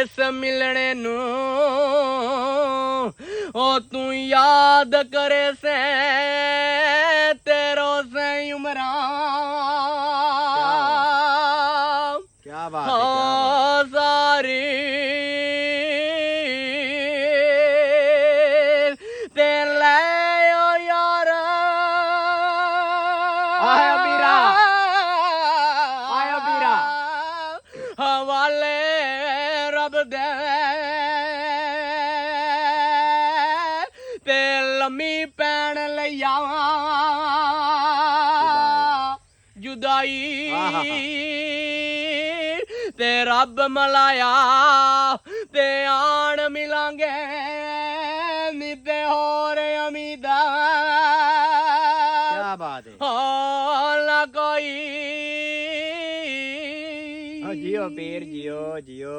ਇਸ ਮਿਲਣੇ ਨੂੰ ਉਹ ਤੂੰ ਯਾਦ ਕਰੇ ਸੇ ਤੇਰੋ ਸੇ ਉਮਰਾਂ क्या बात है, क्या बात ਸਾਰੀ ਤੇ ਲੈ ਓ ਯਾਰ ਆਇਆ ਵੀਰਾ, ਆਇਆ ਵੀਰਾ। ਹਵਾਲੇ ਰੱਬ ਦੇ ਤੇ ਲੰਮੀ ਪੈਣ ਲਈ ਆਵਾਂ ਜੁਦਾਈ ਤੇ ਰੱਬ ਮਲਾਇਆ ਤੇ ਆਣ ਮਿਲਾਂਗੇ ਨਿੱਤੇ ਹੋਰ ਉਮੀਦਾਂ क्या बात है। ਨਾ ਕੋਈ जियो पीर जियो जियो।